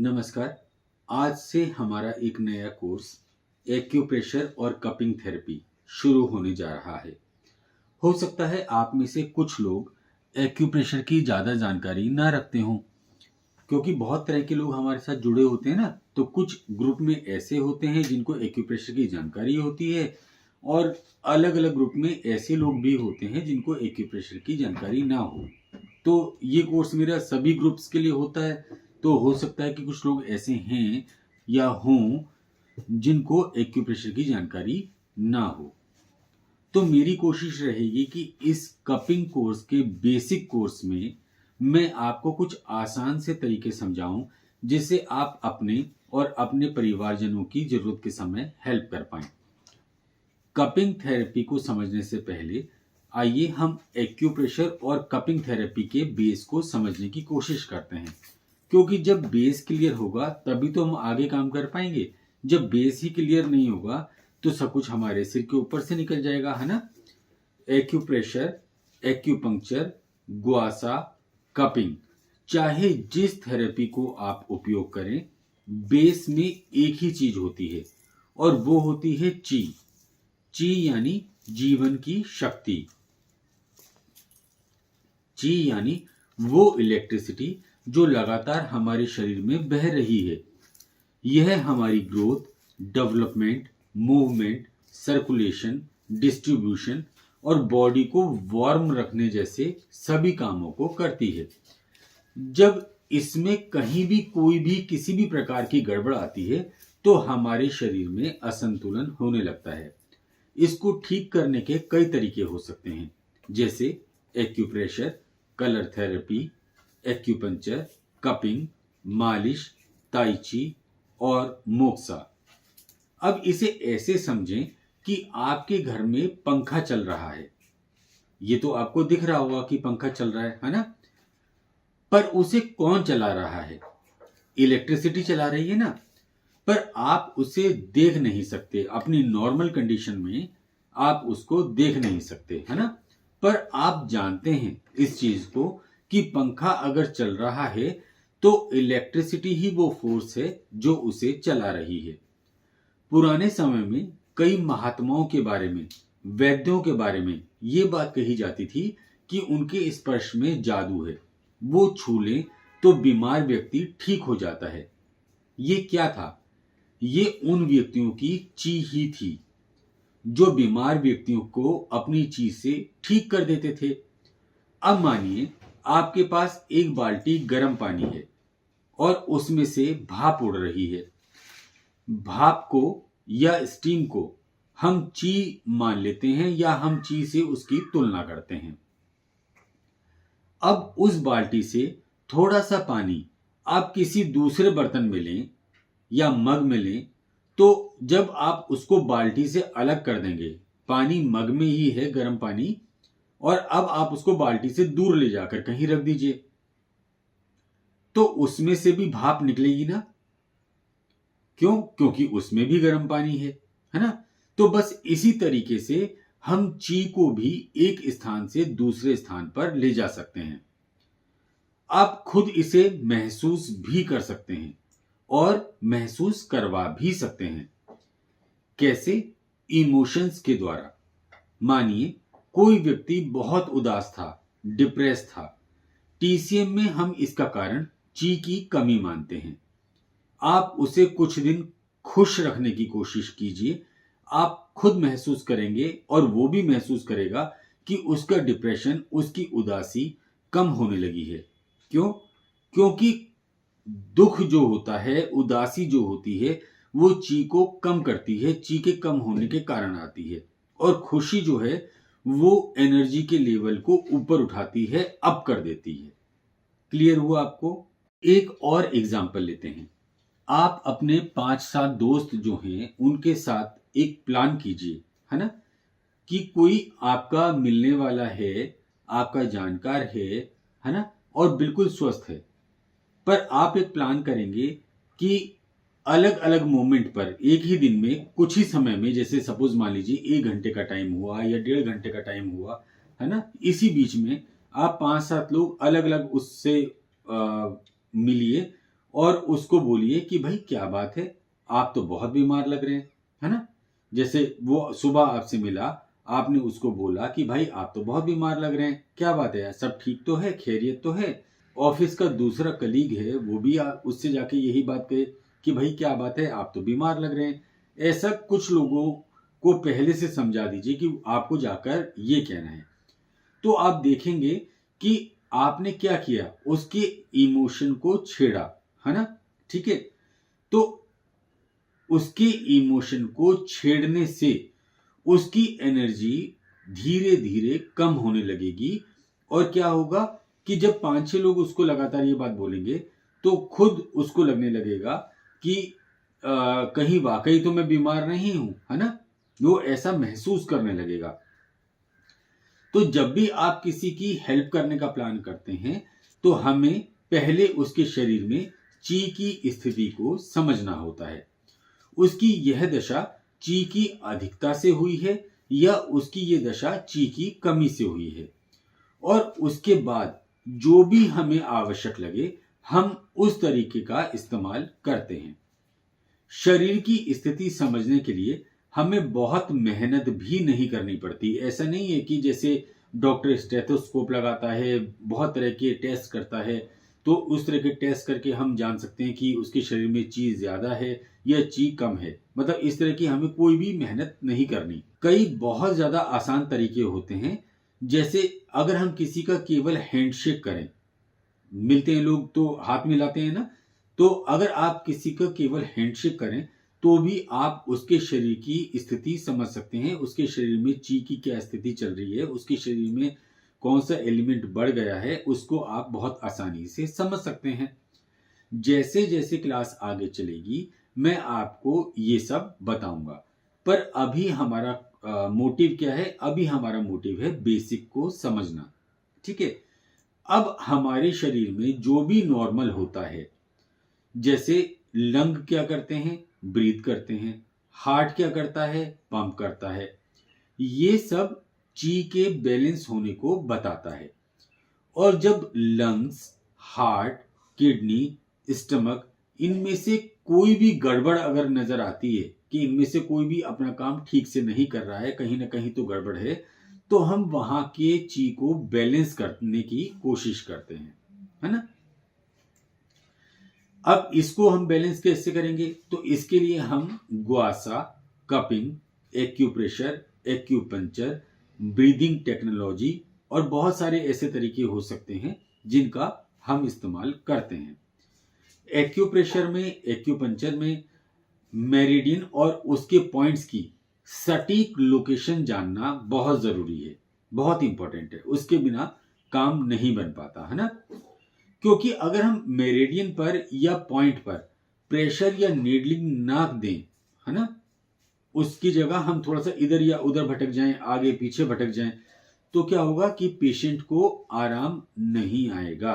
नमस्कार। आज से हमारा एक नया कोर्स एक्यूप्रेशर और कपिंग थेरेपी शुरू होने जा रहा है। हो सकता है आप में से कुछ लोग एक्यूप्रेशर की ज़्यादा जानकारी ना रखते हों, क्योंकि बहुत तरह के लोग हमारे साथ जुड़े होते हैं ना। तो कुछ ग्रुप में ऐसे होते हैं जिनको एक्यूप्रेशर की जानकारी होती है, और अलग अलग ग्रुप में ऐसे लोग भी होते हैं जिनको एक्यूप्रेशर की जानकारी ना हो। तो ये कोर्स मेरा सभी ग्रुप्स के लिए होता है। तो हो सकता है कि कुछ लोग ऐसे हैं या हों जिनको एक्यूप्रेशर की जानकारी ना हो। तो मेरी कोशिश रहेगी कि इस कपिंग कोर्स के बेसिक कोर्स में मैं आपको कुछ आसान से तरीके समझाऊं, जिससे आप अपने और अपने परिवारजनों की जरूरत के समय हेल्प कर पाएं। कपिंग थेरेपी को समझने से पहले आइए हम एक्यूप्रेशर और कपिंग थेरेपी के बेस को समझने की कोशिश करते हैं, क्योंकि जब बेस क्लियर होगा तभी तो हम आगे काम कर पाएंगे। जब बेस ही क्लियर नहीं होगा तो सब कुछ हमारे सिर के ऊपर से निकल जाएगा, है ना। एक्यूप्रेशर, एक्यूपंक्चर, ग्वासा, कपिंग, चाहे जिस थेरेपी को आप उपयोग करें, बेस में एक ही चीज होती है, और वो होती है ची। ची यानी जीवन की शक्ति। ची यानी वो इलेक्ट्रिसिटी जो लगातार हमारे शरीर में बह रही है। यह हमारी growth, development, movement, circulation, distribution और बॉडी को वार्म रखने जैसे सभी कामों को करती है। जब इसमें कहीं भी कोई भी किसी भी प्रकार की गड़बड़ आती है तो हमारे शरीर में असंतुलन होने लगता है। इसको ठीक करने के कई तरीके हो सकते हैं, जैसे acupressure, colour therapy, acupuncture, cupping, मालिश, ताइची और मोक्सा। अब इसे ऐसे समझें कि आपके घर में पंखा चल रहा है। ये तो आपको दिख रहा होगा कि पंखा चल रहा है ना। पर उसे कौन चला रहा है? इलेक्ट्रिसिटी चला रही है ना। पर आप उसे देख नहीं सकते। अपनी नॉर्मल कंडीशन में आप उसको देख नहीं सकते, है ना। पर आप जानते हैं इस चीज को कि पंखा अगर चल रहा है तो इलेक्ट्रिसिटी ही वो फोर्स है जो उसे चला रही है। पुराने समय में कई महात्माओं के बारे में, वैद्यों के बारे में ये बात कही जाती थी कि उनके स्पर्श में जादू है। वो छू लें तो बीमार व्यक्ति ठीक हो जाता है। ये क्या था? ये उन व्यक्तियों की ची ही थी जो बीमार व्यक्तियों को अपनी ची से ठीक कर देते थे। अब मानिए आपके पास एक बाल्टी गर्म पानी है और उसमें से भाप उड़ रही है। भाप को या स्टीम को हम ची मान लेते हैं या हम ची से उसकी तुलना करते हैं। अब उस बाल्टी से थोड़ा सा पानी आप किसी दूसरे बर्तन में लें या मग में लें, तो जब आप उसको बाल्टी से अलग कर देंगे, पानी मग में ही है, गर्म पानी, और अब आप उसको बाल्टी से दूर ले जाकर कहीं रख दीजिए, तो उसमें से भी भाप निकलेगी ना। क्यों? क्योंकि उसमें भी गर्म पानी है ना। तो बस इसी तरीके से हम ची को भी एक स्थान से दूसरे स्थान पर ले जा सकते हैं। आप खुद इसे महसूस भी कर सकते हैं और महसूस करवा भी सकते हैं। कैसे? इमोशंस के द्वारा। मानिए कोई व्यक्ति बहुत उदास था, डिप्रेस था। टीसीएम में हम इसका कारण ची की कमी मानते हैं। आप उसे कुछ दिन खुश रखने की कोशिश कीजिए। आप खुद महसूस करेंगे और वो भी महसूस करेगा कि उसका डिप्रेशन, उसकी उदासी कम होने लगी है। क्यों? क्योंकि दुख जो होता है, उदासी जो होती है, वो ची को कम करती है, ची के कम होने के कारण आती है। और खुशी जो है वो एनर्जी के लेवल को ऊपर उठाती है, अप कर देती है। क्लियर हुआ आपको? एक और एग्जांपल लेते हैं। आप अपने 5-7 दोस्त जो हैं उनके साथ एक प्लान कीजिए, है ना, कि कोई आपका मिलने वाला है, आपका जानकार है ना, और बिल्कुल स्वस्थ है। पर आप एक प्लान करेंगे कि अलग अलग मोमेंट पर एक ही दिन में कुछ ही समय में, जैसे सपोज मान लीजिए 1 घंटे का टाइम हुआ या 1.5 घंटे का टाइम हुआ, है ना, इसी बीच में आप 5-7 लोग अलग अलग उससे मिलिए और उसको बोलिए कि भाई क्या बात है, आप तो बहुत बीमार लग रहे हैं, है ना। जैसे वो सुबह आपसे मिला, आपने उसको बोला कि भाई आप तो बहुत बीमार लग रहे हैं, क्या बात है, सब ठीक तो है, खैरियत तो है। ऑफिस का दूसरा कलीग है, वो भी उससे जाके यही बात कहे कि भाई क्या बात है, आप तो बीमार लग रहे हैं। ऐसा कुछ लोगों को पहले से समझा दीजिए कि आपको जाकर ये कहना है। तो आप देखेंगे कि आपने क्या किया, उसके इमोशन को छेड़ा, है ना। ठीक है, तो उसके इमोशन को छेड़ने से उसकी एनर्जी धीरे धीरे कम होने लगेगी। और क्या होगा कि जब 5-6 लोग उसको लगातार ये बात बोलेंगे तो खुद उसको लगने लगेगा कि कहीं वाकई तो मैं बीमार नहीं हूं, है ना। वो ऐसा महसूस करने लगेगा। तो जब भी आप किसी की हेल्प करने का प्लान करते हैं तो हमें पहले उसके शरीर में ची की स्थिति को समझना होता है। उसकी यह दशा ची की अधिकता से हुई है या उसकी यह दशा ची की कमी से हुई है, और उसके बाद जो भी हमें आवश्यक लगे हम उस तरीके का इस्तेमाल करते हैं। शरीर की स्थिति समझने के लिए हमें बहुत मेहनत भी नहीं करनी पड़ती। ऐसा नहीं है कि जैसे डॉक्टर स्टेथोस्कोप लगाता है, बहुत तरह के टेस्ट करता है, तो उस तरह के टेस्ट करके हम जान सकते हैं कि उसके शरीर में ची ज्यादा है या ची कम है। मतलब इस तरह की हमें कोई भी मेहनत नहीं करनी। कई बहुत ज्यादा आसान तरीके होते हैं, जैसे अगर हम किसी का केवल हैंडशेक करें, मिलते हैं लोग तो हाथ मिलाते हैं ना, तो अगर आप किसी का केवल हैंडशेक करें तो भी आप उसके शरीर की स्थिति समझ सकते हैं। उसके शरीर में ची की क्या स्थिति चल रही है, उसके शरीर में कौन सा एलिमेंट बढ़ गया है, उसको आप बहुत आसानी से समझ सकते हैं। जैसे जैसे क्लास आगे चलेगी मैं आपको ये सब बताऊंगा, पर अभी हमारा मोटिव क्या है, अभी हमारा मोटिव है बेसिक को समझना। ठीक है, अब हमारे शरीर में जो भी नॉर्मल होता है, जैसे लंग क्या करते हैं, ब्रीथ करते हैं, हार्ट क्या करता है, पंप करता है, ये सब ची के बैलेंस होने को बताता है। और जब लंग्स, हार्ट, किडनी, स्टमक, इनमें से कोई भी गड़बड़ अगर नजर आती है कि इनमें से कोई भी अपना काम ठीक से नहीं कर रहा है, कहीं ना कहीं तो गड़बड़ है, तो हम वहां के ची को बैलेंस करने की कोशिश करते हैं, है ना। अब इसको हम बैलेंस कैसे करेंगे, तो इसके लिए हम gua sha, cupping, acupressure, acupuncture, breathing technology और बहुत सारे ऐसे तरीके हो सकते हैं जिनका हम इस्तेमाल करते हैं। एक्यूप्रेशर में, एक्यूपंक्चर में मेरिडियन और उसके पॉइंट्स की सटीक लोकेशन जानना बहुत जरूरी है, बहुत इंपॉर्टेंट है। उसके बिना काम नहीं बन पाता, है ना। क्योंकि अगर हम मेरिडियन पर या पॉइंट पर प्रेशर या नीडलिंग ना दें, है ना, उसकी जगह हम थोड़ा सा इधर या उधर भटक जाएं, आगे पीछे भटक जाएं, तो क्या होगा कि पेशेंट को आराम नहीं आएगा।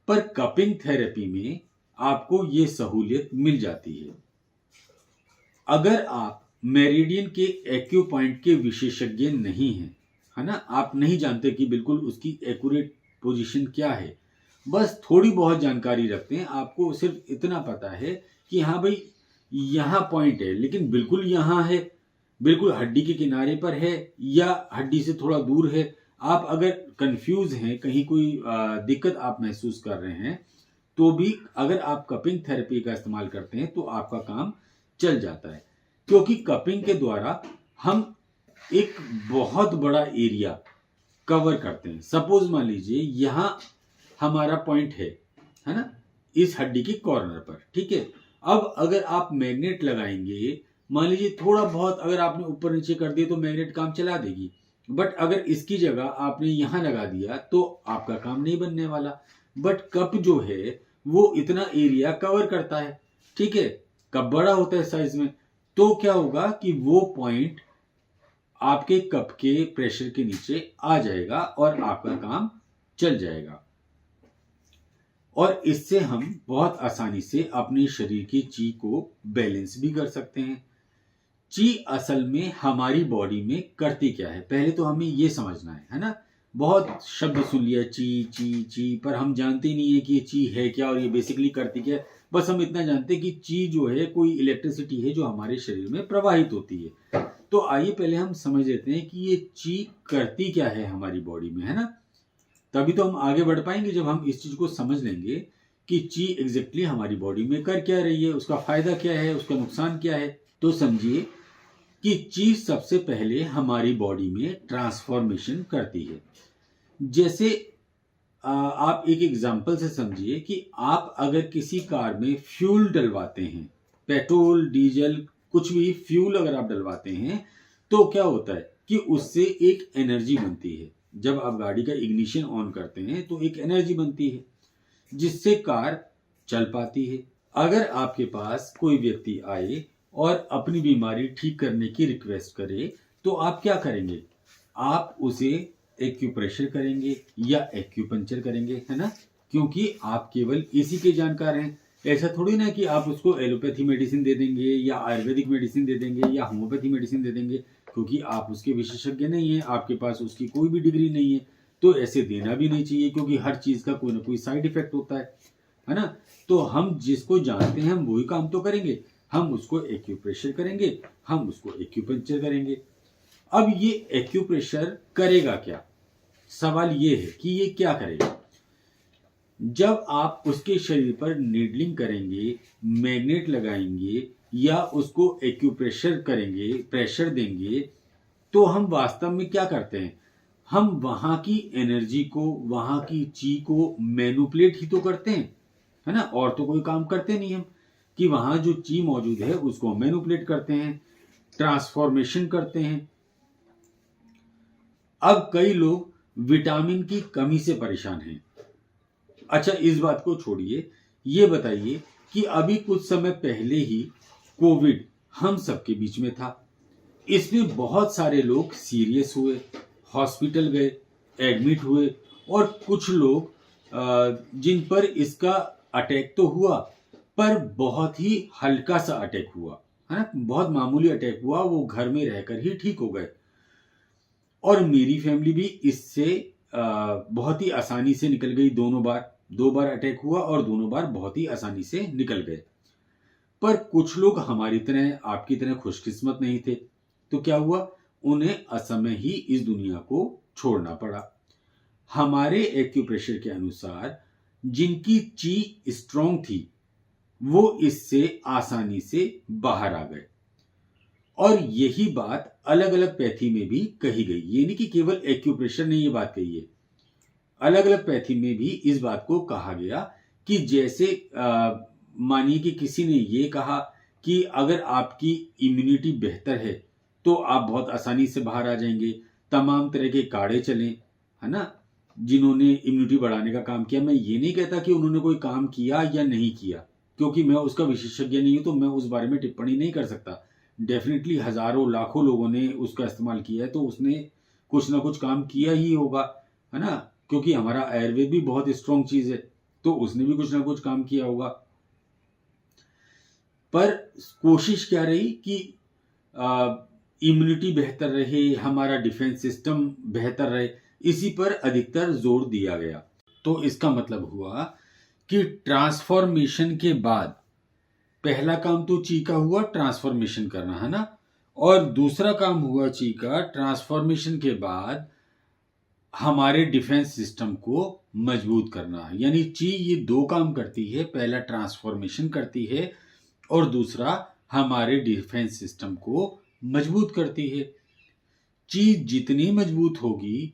पर कपिंग थेरेपी में आपको ये सहूलियत मिल जाती है। अगर आप मेरिडियन के एक्यू पॉइंट के विशेषज्ञ नहीं हैं, है ना, आप नहीं जानते कि बिल्कुल उसकी एक्यूरेट पोजीशन क्या है, बस थोड़ी बहुत जानकारी रखते हैं, आपको सिर्फ इतना पता है कि हाँ भाई यहाँ पॉइंट है, लेकिन बिल्कुल यहाँ है, बिल्कुल हड्डी के किनारे पर है या हड्डी से थोड़ा दूर है। आप अगर कंफ्यूज हैं, कहीं कोई दिक्कत आप महसूस कर रहे हैं, तो भी अगर आप कपिंग थेरेपी का इस्तेमाल करते हैं तो आपका काम चल जाता है। क्योंकि कपिंग के द्वारा हम एक बहुत बड़ा एरिया कवर करते हैं। सपोज मान लीजिए यहां हमारा पॉइंट है ना, इस हड्डी के कॉर्नर पर, ठीक है। अब अगर आप मैग्नेट लगाएंगे, मान लीजिए थोड़ा बहुत अगर आपने ऊपर नीचे कर दिया तो मैग्नेट काम चला देगी, बट अगर इसकी जगह आपने यहां लगा दिया तो आपका काम नहीं बनने वाला। बट कप जो है वो इतना एरिया कवर करता है, ठीक है, कप बड़ा होता है साइज में, तो क्या होगा कि वो पॉइंट आपके कप के प्रेशर के नीचे आ जाएगा और आपका काम चल जाएगा। और इससे हम बहुत आसानी से अपने शरीर की ची को बैलेंस भी कर सकते हैं। ची असल में हमारी बॉडी में करती क्या है, पहले तो हमें यह समझना है ना। बहुत शब्द सुन लिया, ची ची ची, पर हम जानते ही नहीं है कि ये ची है क्या और ये बेसिकली करती क्या है। बस हम इतना जानते हैं कि ची जो है कोई इलेक्ट्रिसिटी है जो हमारे शरीर में प्रवाहित होती है। तो आइए पहले हम समझ लेते हैं कि ये ची करती क्या है हमारी बॉडी में, है ना। तभी तो हम आगे बढ़ पाएंगे जब हम इस चीज को समझ लेंगे कि ची एग्जैक्टली हमारी बॉडी में कर क्या रही है, उसका फायदा क्या है, उसका नुकसान क्या है। तो समझिए कि ची सबसे पहले हमारी बॉडी में ट्रांसफॉर्मेशन करती है। जैसे आप एक एग्जांपल से समझिए कि आप अगर किसी कार में फ्यूल डलवाते हैं, पेट्रोल डीजल कुछ भी फ्यूल अगर आप डलवाते हैं, तो क्या होता है कि उससे एक एनर्जी बनती है। जब आप गाड़ी का इग्निशन ऑन करते हैं तो एक एनर्जी बनती है जिससे कार चल पाती है। अगर आपके पास कोई व्यक्ति आए और अपनी बीमारी ठीक करने की रिक्वेस्ट करे तो आप क्या करेंगे? आप उसे एक्यूप्रेशर करेंगे या एक्यूपंक्चर करेंगे, है ना, क्योंकि आप केवल इसी के जानकार हैं। ऐसा थोड़ी ना कि आप उसको एलोपैथी मेडिसिन दे देंगे या आयुर्वेदिक मेडिसिन दे देंगे या होम्योपैथी मेडिसिन दे देंगे, क्योंकि आप उसके विशेषज्ञ नहीं हैं, आपके पास उसकी कोई भी डिग्री नहीं है। तो ऐसे देना भी नहीं चाहिए, क्योंकि हर चीज का कोई ना कोई साइड इफेक्ट होता है ना। तो हम जिसको जानते हैं हम वही काम तो करेंगे। हम उसको एक्यूप्रेशर करेंगे, हम उसको एक्यूपंक्चर करेंगे। अब ये एक्यूप्रेशर करेगा क्या? सवाल ये है कि ये क्या करेगा। जब आप उसके शरीर पर नीडलिंग करेंगे, मैग्नेट लगाएंगे या उसको एक्यूप्रेशर करेंगे, प्रेशर देंगे, तो हम वास्तव में क्या करते हैं? हम वहां की एनर्जी को, वहां की ची को मैनिपुलेट ही तो करते हैं, है ना। और तो कोई काम करते नहीं हम, कि वहां जो ची मौजूद है उसको मैनिपुलेट करते हैं, ट्रांसफॉर्मेशन करते हैं। अब कई लोग विटामिन की कमी से परेशान हैं। अच्छा, इस बात को छोड़िए, ये बताइए कि अभी कुछ समय पहले ही कोविड हम सबके बीच में था। इसमें बहुत सारे लोग सीरियस हुए, हॉस्पिटल गए, एडमिट हुए, और कुछ लोग जिन पर इसका अटैक तो हुआ पर बहुत ही हल्का सा अटैक हुआ, है ना, बहुत मामूली अटैक हुआ, वो घर में रहकर ही ठीक हो गए। और मेरी फैमिली भी इससे बहुत ही आसानी से निकल गई। दो बार अटैक हुआ और दोनों बार बहुत ही आसानी से निकल गए। पर कुछ लोग हमारी तरह, आपकी तरह खुशकिस्मत नहीं थे। तो क्या हुआ? उन्हें असमय ही इस दुनिया को छोड़ना पड़ा। हमारे एक्यूप्रेशर के अनुसार जिनकी ची स्ट्रांग थी वो इससे आसानी से बाहर आ गए। और यही बात अलग अलग पैथी में भी कही गई। ये नहीं कि केवल एक्यूप्रेशर ने ये बात कही है, अलग अलग पैथी में भी इस बात को कहा गया कि जैसे मानिए कि किसी ने ये कहा कि अगर आपकी इम्यूनिटी बेहतर है तो आप बहुत आसानी से बाहर आ जाएंगे। तमाम तरह के काढ़े चलें, है ना, जिन्होंने इम्यूनिटी बढ़ाने का काम किया। मैं ये नहीं कहता कि उन्होंने कोई काम किया या नहीं किया, क्योंकि मैं उसका विशेषज्ञ नहीं हूं, तो मैं उस बारे में टिप्पणी नहीं कर सकता। डेफिनेटली हजारों लाखों लोगों ने उसका इस्तेमाल किया है, तो उसने कुछ ना कुछ काम किया ही होगा, है ना, क्योंकि हमारा आयुर्वेद भी बहुत स्ट्रांग चीज है, तो उसने भी कुछ ना कुछ काम किया होगा। पर कोशिश क्या रही कि इम्यूनिटी बेहतर रहे, हमारा डिफेंस सिस्टम बेहतर रहे, इसी पर अधिकतर जोर दिया गया। तो इसका मतलब हुआ कि ट्रांसफॉर्मेशन के बाद पहला काम तो ची का हुआ ट्रांसफॉर्मेशन करना, है ना, और दूसरा काम हुआ ची का ट्रांसफॉर्मेशन के बाद हमारे डिफेंस सिस्टम को मजबूत करना। यानी ची ये दो काम करती है, पहला ट्रांसफॉर्मेशन करती है और दूसरा हमारे डिफेंस सिस्टम को मजबूत करती है। ची जितनी मजबूत होगी,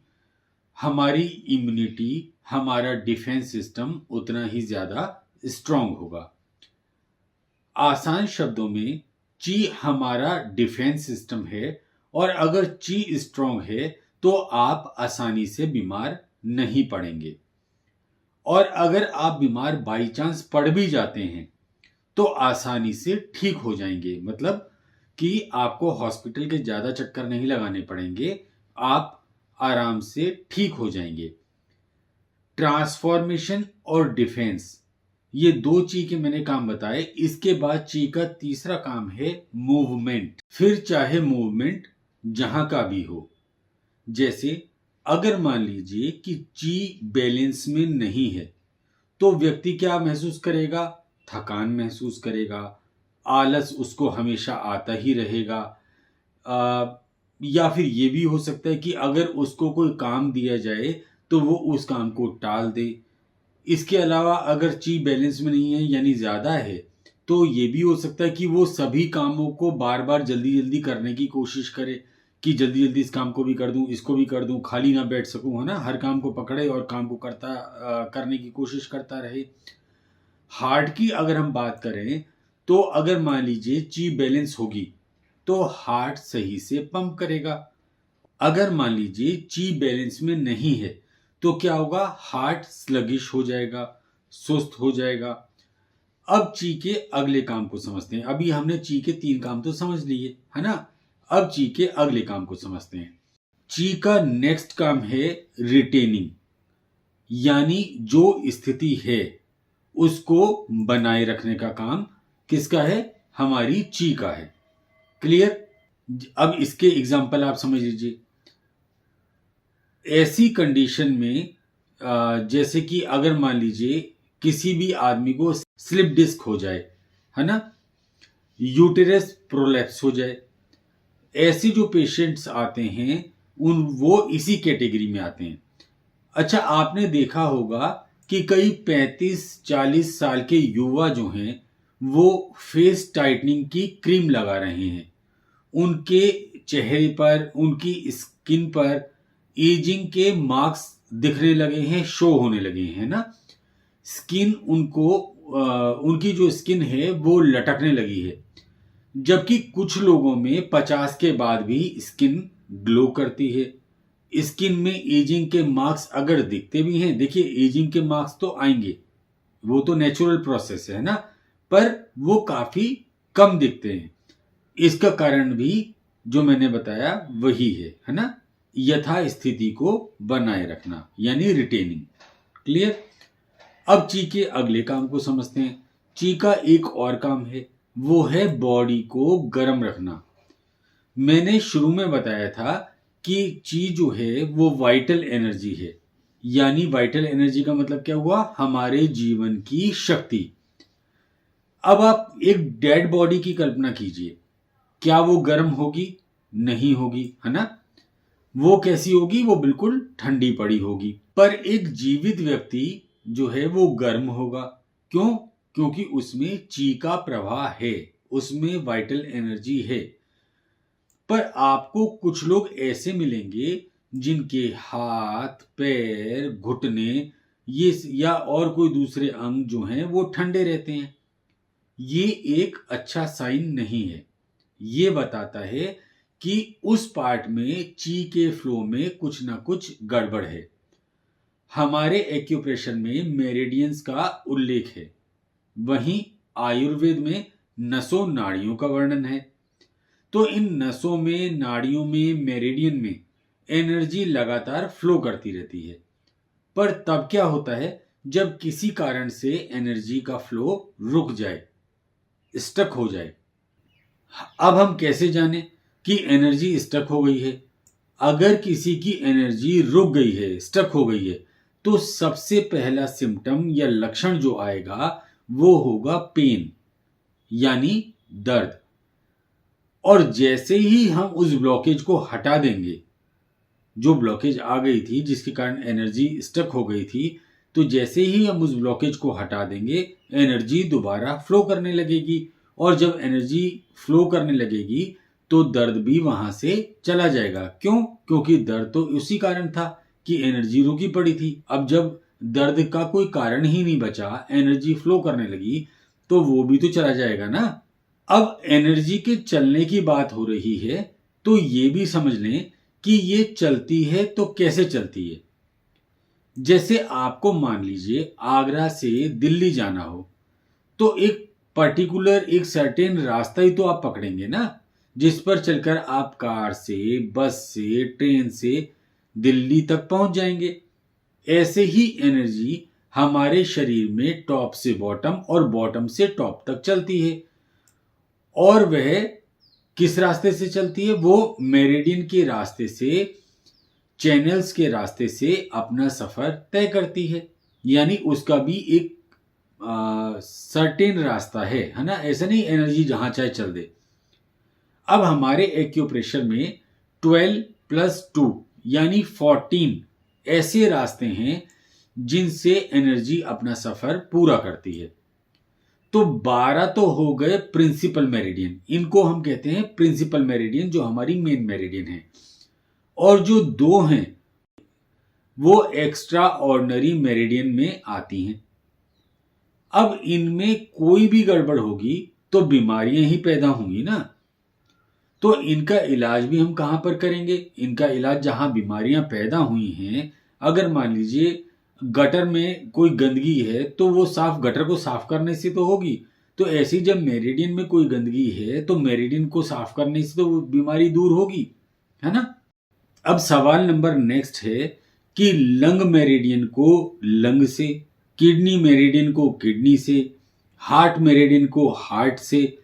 हमारी इम्यूनिटी, हमारा डिफेंस सिस्टम उतना ही ज्यादा स्ट्रांग होगा। आसान शब्दों में ची हमारा डिफेंस सिस्टम है, और अगर ची स्ट्रांग है तो आप आसानी से बीमार नहीं पड़ेंगे। और अगर आप बीमार बाई चांस पड़ भी जाते हैं तो आसानी से ठीक हो जाएंगे। मतलब कि आपको हॉस्पिटल के ज्यादा चक्कर नहीं लगाने पड़ेंगे, आप आराम से ठीक हो जाएंगे। ट्रांसफॉर्मेशन और डिफेंस, ये दो ची के मैंने काम बताए। इसके बाद ची का तीसरा काम है मूवमेंट। फिर चाहे मूवमेंट जहां का भी हो, जैसे अगर मान लीजिए कि ची बैलेंस में नहीं है तो व्यक्ति क्या महसूस करेगा? थकान महसूस करेगा, आलस उसको हमेशा आता ही रहेगा। या फिर ये भी हो सकता है कि अगर उसको कोई काम दिया जाए तो वो उस काम को टाल दे। इसके अलावा अगर ची बैलेंस में नहीं है यानी ज़्यादा है तो ये भी हो सकता है कि वो सभी कामों को बार बार जल्दी जल्दी करने की कोशिश करे कि जल्दी जल्दी इस काम को भी कर दूं, इसको भी कर दूं, खाली ना बैठ सकूं, है ना। हर काम को पकड़े और काम को करने की कोशिश करता रहे। हार्ट की अगर हम बात करें तो अगर मान लीजिए ची बैलेंस होगी तो हार्ट सही से पंप करेगा। अगर मान लीजिए ची बैलेंस में नहीं है तो क्या होगा? हार्ट स्लगिश हो जाएगा, सुस्त हो जाएगा। अब ची के अगले काम को समझते हैं। अभी हमने ची के 3 काम तो समझ लिए, है ना। अब ची के अगले काम को समझते हैं। ची का नेक्स्ट काम है रिटेनिंग, यानी जो स्थिति है उसको बनाए रखने का काम किसका है? हमारी ची का है। क्लियर? अब इसके एग्जाम्पल आप समझ लीजिए। ऐसी कंडीशन में जैसे कि अगर मान लीजिए किसी भी आदमी को स्लिप डिस्क हो जाए, है ना, यूटेरस प्रोलैप्स हो जाए, ऐसे जो पेशेंट्स आते हैं वो इसी कैटेगरी में आते हैं। अच्छा, आपने देखा होगा कि कई 35-40 साल के युवा जो हैं वो फेस टाइटनिंग की क्रीम लगा रहे हैं। उनके चेहरे पर, उनकी स्किन पर एजिंग के मार्क्स दिखने लगे हैं, शो होने लगे हैं ना। स्किन उनकी जो स्किन है वो लटकने लगी है। जबकि कुछ लोगों में 50 के बाद भी स्किन ग्लो करती है। स्किन में एजिंग के मार्क्स अगर दिखते भी हैं, देखिए एजिंग के मार्क्स तो आएंगे, वो तो नेचुरल प्रोसेस है ना, पर वो काफी कम दिखते हैं। इसका कारण भी जो मैंने बताया वही है ना, यथा स्थिति को बनाए रखना यानी रिटेनिंग। क्लियर? अब ची के अगले काम को समझते हैं। ची का एक और काम है, वो है बॉडी को गर्म रखना। मैंने शुरू में बताया था कि ची जो है वो वाइटल एनर्जी है, यानी वाइटल एनर्जी का मतलब क्या हुआ? हमारे जीवन की शक्ति। अब आप एक डेड बॉडी की कल्पना कीजिए, क्या वो गर्म होगी? नहीं होगी, है ना। वो कैसी होगी? वो बिल्कुल ठंडी पड़ी होगी। पर एक जीवित व्यक्ति जो है वो गर्म होगा। क्यों? क्योंकि उसमें ची का प्रवाह है, उसमें वाइटल एनर्जी है। पर आपको कुछ लोग ऐसे मिलेंगे जिनके हाथ, पैर, घुटने ये या और कोई दूसरे अंग जो हैं वो ठंडे रहते हैं। ये एक अच्छा साइन नहीं है। ये बताता है कि उस पार्ट में ची के फ्लो में कुछ ना कुछ गड़बड़ है। हमारे एक्यूप्रेशर में मेरिडियंस का उल्लेख है, वहीं आयुर्वेद में नसों नाड़ियों का वर्णन है। तो इन नसों में, नाड़ियों में, मेरिडियन में एनर्जी लगातार फ्लो करती रहती है। पर तब क्या होता है जब किसी कारण से एनर्जी का फ्लो रुक जाए, स्टक हो जाए। अब हम कैसे जाने कि एनर्जी स्टक हो गई है? अगर किसी की एनर्जी रुक गई है, स्टक हो गई है, तो सबसे पहला सिम्टम या लक्षण जो आएगा वो होगा पेन, यानी दर्द। और जैसे ही हम उस ब्लॉकेज को हटा देंगे, जो ब्लॉकेज आ गई थी जिसके कारण एनर्जी स्टक हो गई थी, तो जैसे ही हम उस ब्लॉकेज को हटा देंगे एनर्जी दोबारा फ्लो करने लगेगी। और जब एनर्जी फ्लो करने लगेगी तो दर्द भी वहां से चला जाएगा। क्यों? क्योंकि दर्द तो उसी कारण था कि एनर्जी रुकी पड़ी थी। अब जब दर्द का कोई कारण ही नहीं बचा, एनर्जी फ्लो करने लगी, तो वो भी तो चला जाएगा ना। अब एनर्जी के चलने की बात हो रही है तो ये भी समझ लें कि ये चलती है तो कैसे चलती है। जैसे आपको मान लीजिए आगरा से दिल्ली जाना हो तो एक पर्टिकुलर, एक सर्टेन रास्ता ही तो आप पकड़ेंगे ना, जिस पर चलकर आप कार से, बस से, ट्रेन से दिल्ली तक पहुंच जाएंगे। ऐसे ही एनर्जी हमारे शरीर में टॉप से बॉटम और बॉटम से टॉप तक चलती है। और वह किस रास्ते से चलती है? वो मेरिडियन के रास्ते से चैनल्स के रास्ते से अपना सफर तय करती है, यानी उसका भी एक सर्टेन रास्ता है ना। ऐसा नहीं एनर्जी जहां चाहे चल दे। अब हमारे एक्यूप्रेशर में 12 + 2 यानी 14 ऐसे रास्ते हैं जिनसे एनर्जी अपना सफर पूरा करती है। तो 12 तो हो गए प्रिंसिपल मेरिडियन, इनको हम कहते हैं प्रिंसिपल मेरिडियन, जो हमारी मेन मेरिडियन है। और जो 2 हैं वो एक्स्ट्रा ऑर्डिनरी मेरिडियन में आती हैं। अब इनमें कोई भी गड़बड़ होगी तो बीमारियां ही पैदा होंगी ना। तो इनका इलाज भी हम कहां पर करेंगे? इनका इलाज जहां बीमारियां पैदा हुई हैं, अगर मान लीजिए गटर में कोई गंदगी है तो वो गटर को साफ करने से तो होगी। तो ऐसे ही जब मेरिडियन में कोई गंदगी है तो मेरिडियन को साफ करने से तो वो बीमारी दूर होगी, है ना। अब सवाल नंबर नेक्स्ट है कि लंग मेरिडियन को लंग से, किडनी मेरिडियन को किडनी से, हार्ट मेरिडियन को हार्ट से,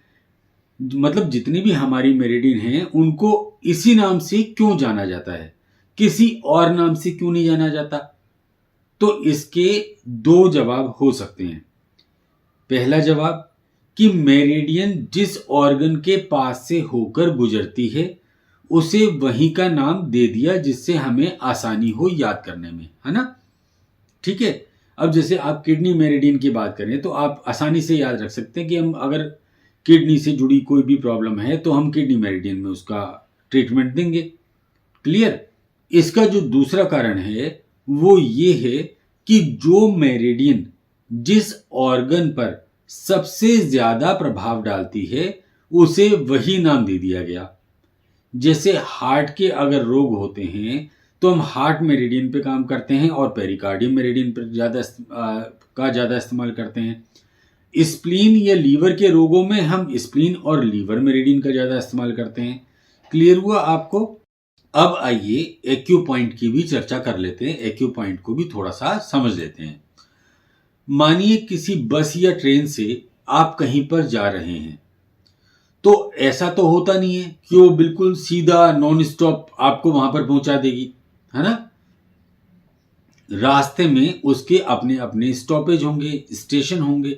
मतलब जितनी भी हमारी मेरिडियन हैं उनको इसी नाम से क्यों जाना जाता है, किसी और नाम से क्यों नहीं जाना जाता? तो इसके 2 जवाब हो सकते हैं। पहला जवाब कि मेरिडियन जिस ऑर्गन के पास से होकर गुजरती है उसे वहीं का नाम दे दिया, जिससे हमें आसानी हो याद करने में, है ना। ठीक है। अब जैसे आप किडनी मेरिडियन की बात करें तो आप आसानी से याद रख सकते हैं कि हम अगर किडनी से जुड़ी कोई भी प्रॉब्लम है तो हम किडनी मेरिडियन में उसका ट्रीटमेंट देंगे। क्लियर। इसका जो दूसरा कारण है वो ये है कि जो मेरिडियन जिस ऑर्गन पर सबसे ज्यादा प्रभाव डालती है उसे वही नाम दे दिया गया। जैसे हार्ट के अगर रोग होते हैं तो हम हार्ट मेरिडियन पे काम करते हैं और पेरिकार्डियम मेरिडियन पर ज्यादा इस्तेमाल करते हैं। स्प्लीन या लीवर के रोगों में हम स्प्लीन और लीवर मेरिडियन का ज्यादा इस्तेमाल करते हैं। क्लियर हुआ आपको? अब आइए एक्यूपॉइंट की भी चर्चा कर लेते हैं, एक्यूपॉइंट को भी थोड़ा सा समझ लेते हैं। मानिए किसी बस या ट्रेन से आप कहीं पर जा रहे हैं, तो ऐसा तो होता नहीं है कि वो बिल्कुल सीधा नॉन स्टॉप आपको वहां पर पहुंचा देगी, है ना। रास्ते में उसके अपने अपने स्टॉपेज होंगे, स्टेशन होंगे,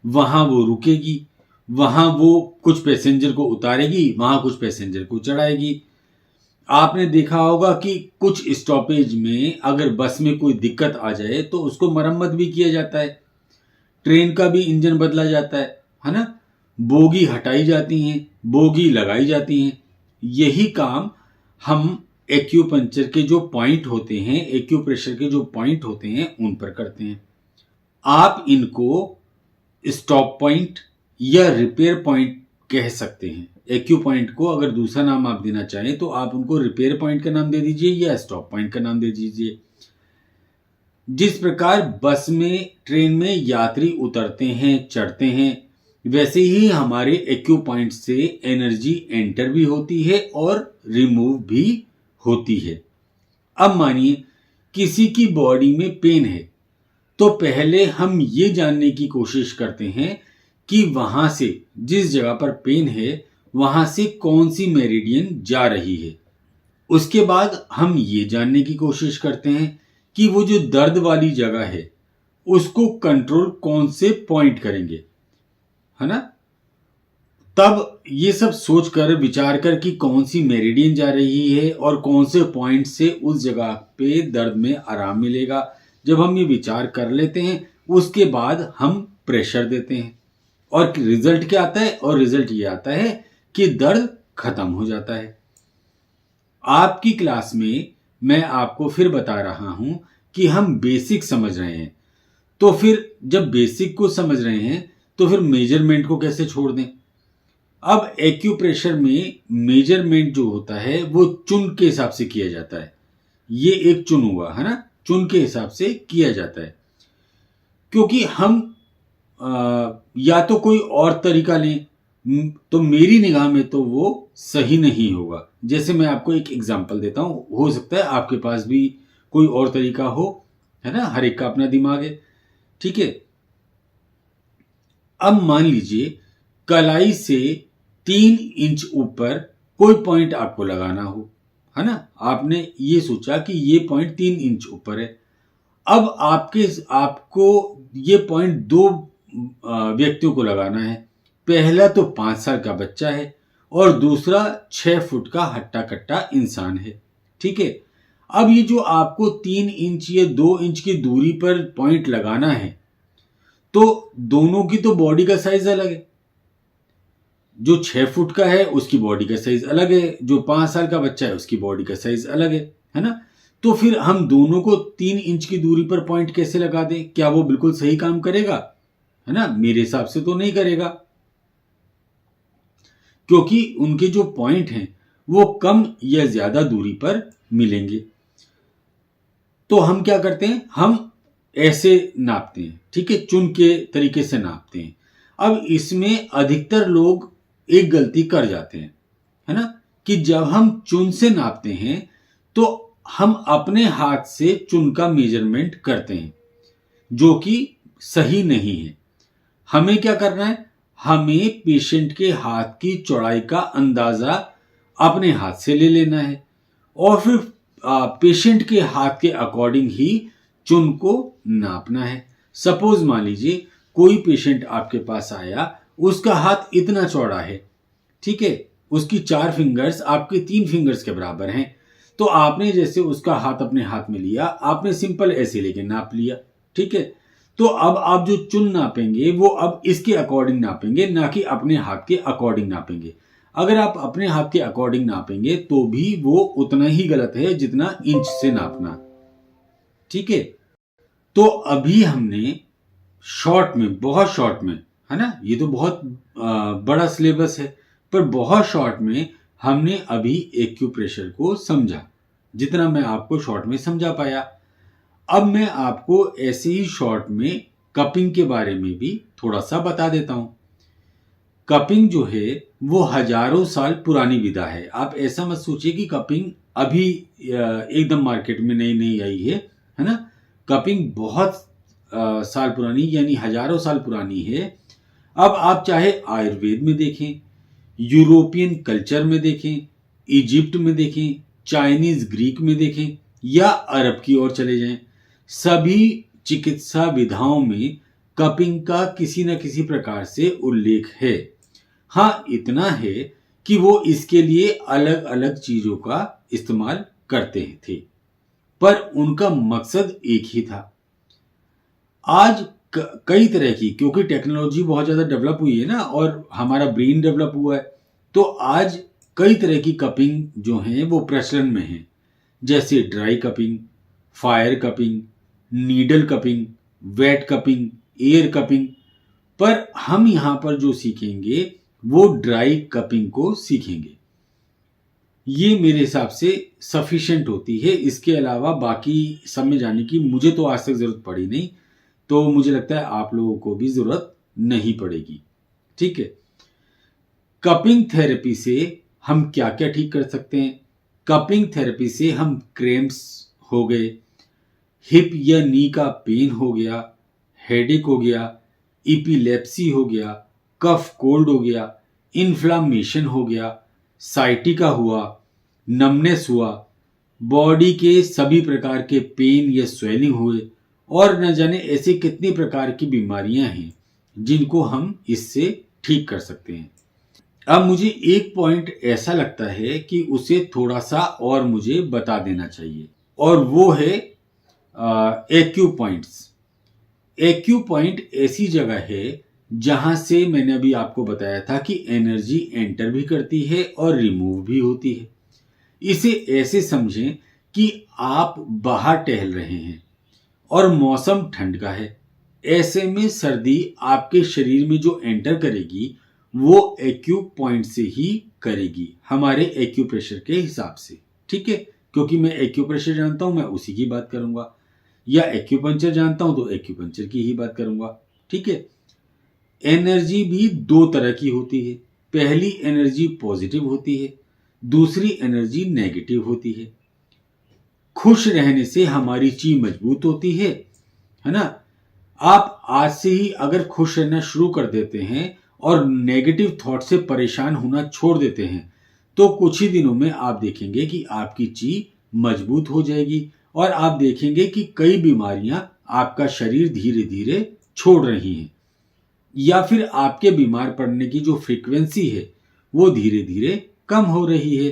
वहां वो रुकेगी, वहां वो कुछ पैसेंजर को उतारेगी, वहां कुछ पैसेंजर को चढ़ाएगी। आपने देखा होगा कि कुछ स्टॉपेज में अगर बस में कोई दिक्कत आ जाए तो उसको मरम्मत भी किया जाता है, ट्रेन का भी इंजन बदला जाता है ना। बोगी हटाई जाती हैं, बोगी लगाई जाती हैं। यही काम हम एक्यूपंक्चर के जो पॉइंट होते हैं, एक्यूप्रेशर के जो पॉइंट होते हैं उन पर करते हैं। आप इनको स्टॉप पॉइंट या रिपेयर पॉइंट कह सकते हैं। एक्यू पॉइंट को अगर दूसरा नाम आप देना चाहें तो आप उनको रिपेयर पॉइंट का नाम दे दीजिए या स्टॉप पॉइंट का नाम दे दीजिए। जिस प्रकार बस में, ट्रेन में यात्री उतरते हैं, चढ़ते हैं, वैसे ही हमारे एक्यू पॉइंट से एनर्जी एंटर भी होती है और रिमूव भी होती है। अब मानिए किसी की बॉडी में पेन है तो पहले हम ये जानने की कोशिश करते हैं कि वहां से, जिस जगह पर पेन है वहां से कौन सी मेरिडियन जा रही है। उसके बाद हम ये जानने की कोशिश करते हैं कि वो जो दर्द वाली जगह है उसको कंट्रोल कौन से पॉइंट करेंगे, है ना। तब ये सब सोचकर, विचार कर कि कौन सी मेरिडियन जा रही है और कौन से पॉइंट से उस जगह पे दर्द में आराम मिलेगा, जब हम ये विचार कर लेते हैं उसके बाद हम प्रेशर देते हैं और रिजल्ट क्या आता है? और रिजल्ट ये आता है कि दर्द खत्म हो जाता है। आपकी क्लास में मैं आपको फिर बता रहा हूं कि हम बेसिक समझ रहे हैं, तो फिर जब बेसिक को समझ रहे हैं तो फिर मेजरमेंट को कैसे छोड़ दें। अब एक्यूप्रेशर में मेजरमेंट जो होता है वो चुन के हिसाब से किया जाता है। ये एक चुन हुआ, है ना, चुन के हिसाब से किया जाता है। क्योंकि हम या तो कोई और तरीका लें तो मेरी निगाह में तो वो सही नहीं होगा। जैसे मैं आपको एक एग्जांपल देता हूं, हो सकता है आपके पास भी कोई और तरीका हो, है ना, हर एक का अपना दिमाग है। ठीक है। अब मान लीजिए कलाई से 3 इंच ऊपर कोई पॉइंट आपको लगाना हो, है ना, आपने ये सोचा कि ये पॉइंट 3 इंच ऊपर है। अब आपको ये पॉइंट दो व्यक्तियों को लगाना है। पहला तो 5 साल का बच्चा है और दूसरा 6 फुट का हट्टा कट्टा इंसान है। ठीक है, अब ये जो आपको 3 इंच या 2 इंच की दूरी पर पॉइंट लगाना है, तो दोनों की तो बॉडी का साइज अलग है। जो 6 फुट का है उसकी बॉडी का साइज अलग है, जो 5 साल का बच्चा है उसकी बॉडी का साइज अलग है ना। तो फिर हम दोनों को 3 इंच की दूरी पर पॉइंट कैसे लगा दें? क्या वो बिल्कुल सही काम करेगा? है ना, मेरे हिसाब से तो नहीं करेगा, क्योंकि उनके जो पॉइंट हैं वो कम या ज्यादा दूरी पर मिलेंगे। तो हम क्या करते हैं, हम ऐसे नापते हैं। ठीक है, चुन के तरीके से नापते हैं। अब इसमें अधिकतर लोग एक गलती कर जाते हैं, है ना, कि जब हम चुन से नापते हैं तो हम अपने हाथ से चुन का मेजरमेंट करते हैं, जो कि सही नहीं है। हमें क्या करना है, हमें पेशेंट के हाथ की चौड़ाई का अंदाजा अपने हाथ से ले लेना है और फिर पेशेंट के हाथ के अकॉर्डिंग ही चुन को नापना है। सपोज मान लीजिए कोई पेशेंट आपके पास आया, उसका हाथ इतना चौड़ा है, ठीक है, उसकी 4 फिंगर्स आपके 3 फिंगर्स के बराबर हैं। तो आपने जैसे उसका हाथ अपने हाथ में लिया, आपने सिंपल ऐसे लेके नाप लिया। ठीक है, तो अब आप जो चुन नापेंगे वो अब इसके अकॉर्डिंग नापेंगे, ना कि अपने हाथ के अकॉर्डिंग नापेंगे। अगर आप अपने हाथ के अकॉर्डिंग नापेंगे तो भी वो उतना ही गलत है जितना इंच से नापना। ठीक है, तो अभी हमने शॉर्ट में, बहुत शॉर्ट में, है ना, ये तो बहुत बड़ा सिलेबस है, पर बहुत शॉर्ट में हमने अभी एक्यूप्रेशर को समझा, जितना मैं आपको शॉर्ट में समझा पाया। अब मैं आपको ऐसे ही शॉर्ट में कपिंग के बारे में भी थोड़ा सा बता देता हूं। कपिंग जो है वो हजारों साल पुरानी विधा है। आप ऐसा मत सोचिए कि कपिंग अभी एकदम मार्केट में नई नई आई है ना। कपिंग बहुत साल पुरानी, यानी हजारों साल पुरानी है। अब आप चाहे आयुर्वेद में देखें, यूरोपियन कल्चर में देखें, इजिप्ट में देखें, चाइनीज ग्रीक में देखें, या अरब की ओर चले जाएं, सभी चिकित्सा विधाओं में कपिंग का किसी न किसी प्रकार से उल्लेख है। हाँ, इतना है कि वो इसके लिए अलग अलग चीजों का इस्तेमाल करते थे, पर उनका मकसद एक ही था। आज कई तरह की, क्योंकि टेक्नोलॉजी बहुत ज्यादा डेवलप हुई है ना, और हमारा ब्रेन डेवलप हुआ है, तो आज कई तरह की कपिंग जो हैं वो प्रचलन में है, जैसे dry cupping, fire cupping, needle cupping, wet cupping, air cupping. पर हम यहां पर जो सीखेंगे वो ड्राई कपिंग को सीखेंगे। ये मेरे हिसाब से सफिशिएंट होती है। इसके अलावा बाकी सब में जाने की मुझे तो आज तक जरूरत पड़ी नहीं, तो मुझे लगता है आप लोगों को भी जरूरत नहीं पड़ेगी। ठीक है, कपिंग थेरेपी से हम क्या क्या ठीक कर सकते हैं? कपिंग थेरेपी से हम क्रैम्प्स हो गए, हिप या नी का पेन हो गया, हेडेक हो गया, इपिलेप्सी हो गया, कफ कोल्ड हो गया, इन्फ्लामेशन हो गया, साइटिका हुआ, नमनेस हुआ, बॉडी के सभी प्रकार के पेन या स्वेलिंग हुए, और न जाने ऐसी कितनी प्रकार की बीमारियां हैं जिनको हम इससे ठीक कर सकते हैं। अब मुझे एक पॉइंट ऐसा लगता है कि उसे थोड़ा सा और मुझे बता देना चाहिए, और वो है एक्यू पॉइंट्स। एक्यू पॉइंट ऐसी जगह है जहां से मैंने अभी आपको बताया था कि एनर्जी एंटर भी करती है और रिमूव भी होती है। इसे ऐसे समझें कि आप बाहर टहल रहे हैं और मौसम ठंड का है। ऐसे में सर्दी आपके शरीर में जो एंटर करेगी वो एक्यू पॉइंट से ही करेगी, हमारे एक्यू प्रेशर के हिसाब से। ठीक है, क्योंकि मैं एक्यू प्रेशर जानता हूं, मैं उसी की बात करूंगा, या एक्यूपंक्चर जानता हूं तो एक्यूपंक्चर की ही बात करूंगा। ठीक है, एनर्जी भी 2 तरह की होती है। पहली एनर्जी पॉजिटिव होती है, दूसरी एनर्जी नेगेटिव होती है। खुश रहने से हमारी ची मजबूत होती है ना। आप आज से ही अगर खुश रहना शुरू कर देते हैं और नेगेटिव थॉट से परेशान होना छोड़ देते हैं, तो कुछ ही दिनों में आप देखेंगे कि आपकी ची मजबूत हो जाएगी और आप देखेंगे कि कई बीमारियां आपका शरीर धीरे धीरे छोड़ रही हैं, या फिर आपके बीमार पड़ने की जो फ्रीक्वेंसी है वो धीरे धीरे कम हो रही है।